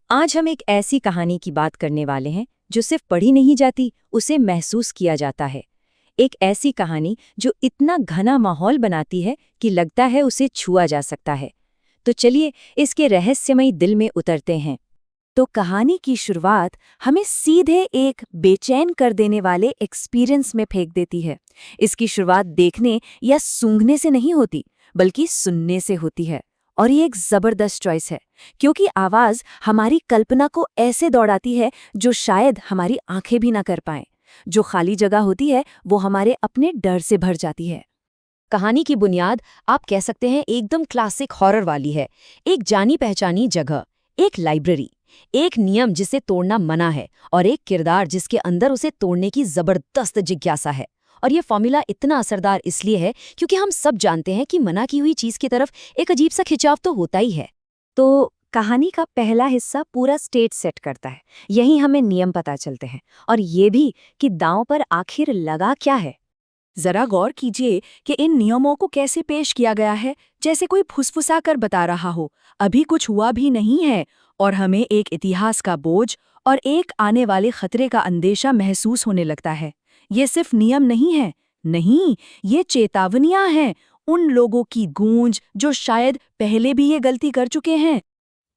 आज हम एक ऐसी कहानी की बात करने वाले हैं जो सिर्फ पढ़ी नहीं जाती, उसे महसूस किया जाता है। एक ऐसी कहानी जो इतना घना माहौल बनाती है कि लगता है उसे छुआ जा सकता है। तो चलिए इसके रहस्यमयी दिल में उतरते हैं। तो कहानी की शुरुआत हमें सीधे एक बेचैन कर देने वाले एक्सपीरियंस में फेंक देती है। इसकी शुरुआत देखने या सूंघने से नहीं होती, बल्कि सुनने से होती है। और ये एक जबरदस्त चॉइस है, क्योंकि आवाज हमारी कल्पना को ऐसे दौड़ाती है जो शायद हमारी आंखें भी ना कर पाएं। जो खाली जगह होती है वो हमारे अपने डर से भर जाती है। कहानी की बुनियाद आप कह सकते हैं एकदम क्लासिक हॉरर वाली है। एक जानी पहचानी जगह, एक लाइब्रेरी, एक नियम जिसे तोड़ना मना है और एक किरदार जिसके अंदर उसे तोड़ने की जबरदस्त जिज्ञासा है। और ये फॉर्मूला इतना असरदार इसलिए है क्योंकि हम सब जानते हैं कि मना की हुई चीज की तरफ एक अजीब सा खिंचाव तो होता ही है। तो कहानी का पहला हिस्सा पूरा स्टेज सेट करता है। यहीं हमें नियम पता चलते हैं, और ये भी कि दांव पर आखिर लगा क्या है। जरा गौर कीजिए कि इन नियमों को कैसे पेश किया गया है, जैसे कोई फुसफुसा कर बता रहा हो, अभी कुछ हुआ भी नहीं है, और हमें एक इतिहास का बोझ और एक आने वाले खतरे का अंदेशा महसूस होने लगता है। ये सिर्फ नियम नहीं है, नहीं, ये चेतावनियां हैं, उन लोगों की गूंज जो शायद पहले भी ये गलती कर चुके हैं।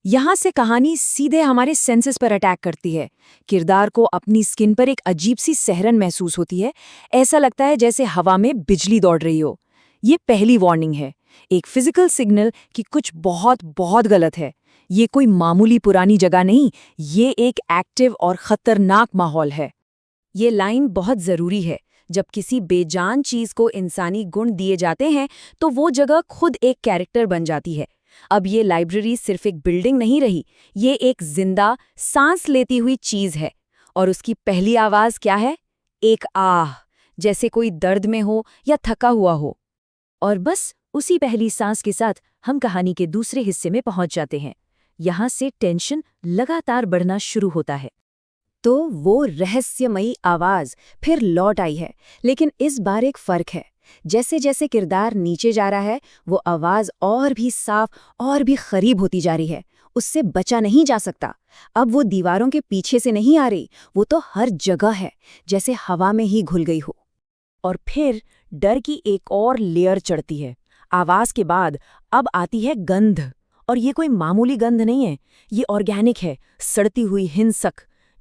यहाँ से कहानी सीधे हमारे सेंसेस पर अटैक करती है। किरदार को अपनी स्किन पर एक अजीब सी सहरन महसूस होती है। ऐसा लगता है जैसे हवा में बिजली दौड़ रही हो। ये पहली वार्निंग है, एक फिजिकल सिग्नल कि कुछ बहुत बहुत गलत है। ये कोई मामूली पुरानी जगह नहीं, ये एक एक्टिव और खतरनाक माहौल है। ये लाइन बहुत जरूरी है। जब किसी बेजान चीज को इंसानी गुण दिए जाते हैं तो वो जगह खुद एक कैरेक्टर बन जाती है। अब ये लाइब्रेरी सिर्फ एक बिल्डिंग नहीं रही, ये एक जिंदा, सांस लेती हुई चीज है। और उसकी पहली आवाज क्या है? एक आह, जैसे कोई दर्द में हो या थका हुआ हो। और बस उसी पहली सांस के साथ हम कहानी के दूसरे हिस्से में पहुंच जाते हैं। यहाँ से टेंशन लगातार बढ़ना शुरू होता है। तो वो रहस्यमयी आवाज फिर लौट आई है, लेकिन इस बार एक फर्क है। जैसे जैसे किरदार नीचे जा रहा है, वो आवाज और भी साफ और भी करीब होती जा रही है। उससे बचा नहीं जा सकता। अब वो दीवारों के पीछे से नहीं आ रही, वो तो हर जगह है, जैसे हवा में ही घुल गई हो। और फिर डर की एक और लेयर चढ़ती है। आवाज के बाद अब आती है गंध। और ये कोई मामूली गंध नहीं है, ये ऑर्गेनिक है, सड़ती हुई, हिंसक,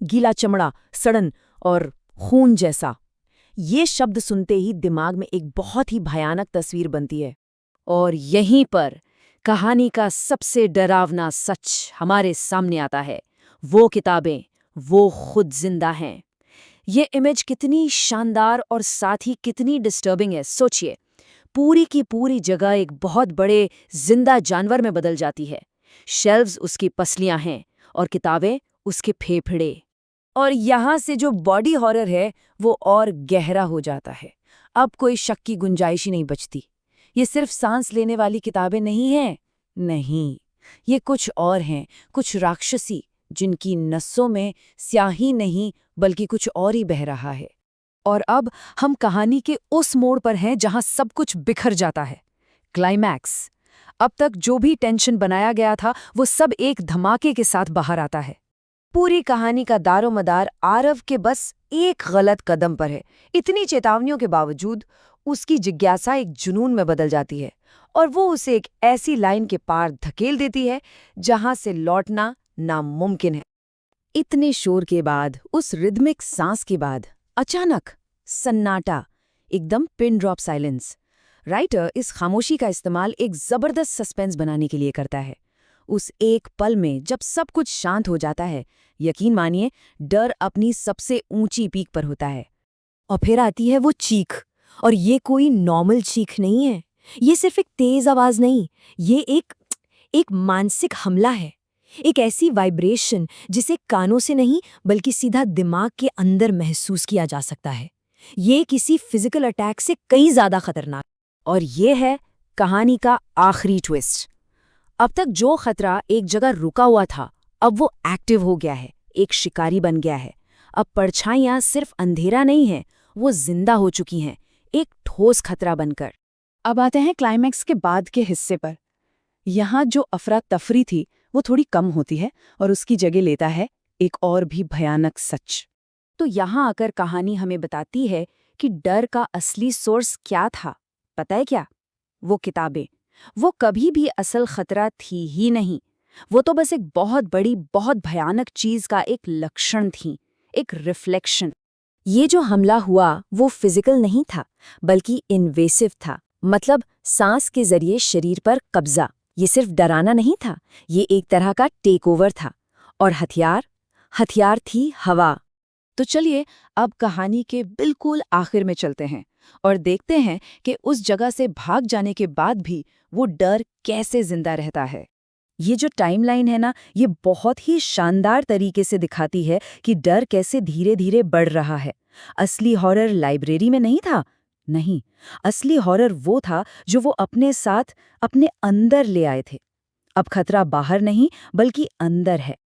गीला चमड़ा, सड़न और खून जैसा। ये शब्द सुनते ही दिमाग में एक बहुत ही भयानक तस्वीर बनती है। और यहीं पर कहानी का सबसे डरावना सच हमारे सामने आता है। वो किताबें, वो खुद जिंदा हैं। ये इमेज कितनी शानदार और साथ ही कितनी डिस्टर्बिंग है, सोचिए। पूरी की पूरी जगह एक बहुत बड़े जिंदा जानवर में बदल जाती है। शेल्व्स उसकी पसलियां हैं और किताबें उसके फेफड़े। और यहाँ से जो बॉडी हॉरर है वो और गहरा हो जाता है। अब कोई शक की गुंजाइश ही नहीं बचती। ये सिर्फ सांस लेने वाली किताबें नहीं हैं, नहीं, ये कुछ और हैं, कुछ राक्षसी, जिनकी नसों में स्याही नहीं बल्कि कुछ और ही बह रहा है। और अब हम कहानी के उस मोड़ पर हैं जहां सब कुछ बिखर जाता है। क्लाइमैक्स। अब तक जो भी टेंशन बनाया गया था वो सब एक धमाके के साथ बाहर आता है। पूरी कहानी का दारोमदार आरव के बस एक गलत कदम पर है। इतनी चेतावनियों के बावजूद उसकी जिज्ञासा एक जुनून में बदल जाती है और वो उसे एक ऐसी लाइन के पार धकेल देती है जहां से लौटना नामुमकिन है। इतने शोर के बाद, उस रिदमिक सांस के बाद, अचानक सन्नाटा, एकदम पिन ड्रॉप साइलेंस। राइटर इस खामोशी का इस्तेमाल एक जबरदस्त सस्पेंस बनाने के लिए करता है। उस एक पल में जब सब कुछ शांत हो जाता है, यकीन मानिए डर अपनी सबसे ऊंची पीक पर होता है। और फिर आती है वो चीख। और ये कोई नॉर्मल चीख नहीं है, ये सिर्फ एक तेज आवाज नहीं, ये एक मानसिक हमला है। एक ऐसी वाइब्रेशन जिसे कानों से नहीं बल्कि सीधा दिमाग के अंदर महसूस किया जा सकता है। ये किसी फिजिकल अटैक से कहीं ज्यादा खतरनाक। और ये है कहानी का आखिरी ट्विस्ट। अब तक जो खतरा एक जगह रुका हुआ था, अब वो एक्टिव हो गया है, एक शिकारी बन गया है। अब परछाइयां सिर्फ अंधेरा नहीं है, वो जिंदा हो चुकी हैं, एक ठोस खतरा बनकर। अब आते हैं क्लाइमैक्स के बाद के हिस्से पर। यहाँ जो अफरा तफरी थी वो थोड़ी कम होती है और उसकी जगह लेता है एक और भी भयानक सच। तो यहाँ आकर कहानी हमें बताती है कि डर का असली सोर्स क्या था। पता है क्या? वो किताबें। वो कभी भी असल खतरा थी ही नहीं। वो तो बस एक बहुत बड़ी, बहुत भयानक चीज का एक लक्षण थी, एक रिफ्लेक्शन। ये जो हमला हुआ वो फिजिकल नहीं था, बल्कि इन्वेसिव था। मतलब सांस के जरिए शरीर पर कब्जा। ये सिर्फ डराना नहीं था, ये एक तरह का टेक ओवर था। और हथियार थी हवा। तो चलिए अब कहानी के बिल्कुल आखिर में चलते हैं और देखते हैं कि उस जगह से भाग जाने के बाद भी वो डर कैसे जिंदा रहता है। ये जो टाइमलाइन है ना, ये बहुत ही शानदार तरीके से दिखाती है कि डर कैसे धीरे धीरे बढ़ रहा है। असली हॉरर लाइब्रेरी में नहीं था, नहीं, असली हॉरर वो था जो वो अपने साथ, अपने अंदर ले आए थे। अब खतरा बाहर नहीं, बल्कि अंदर है।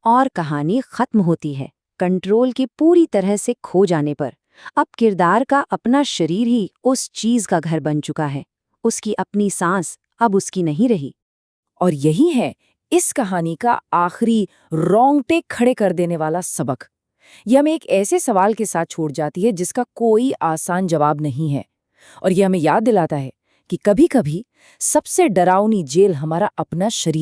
और कहानी खत्म होती है कंट्रोल की पूरी तरह से खो जाने पर। अब किरदार का अपना शरीर ही उस चीज का घर बन चुका है। उसकी अपनी सांस अब उसकी नहीं रही। और यही है इस कहानी का आखिरी रोंगटे खड़े कर देने वाला सबक। ये हमें एक ऐसे सवाल के साथ छोड़ जाती है जिसका कोई आसान जवाब नहीं है। और ये हमें याद दिलाता है कि कभी-कभी सबसे डरावनी जेल हमारा अपना शरीर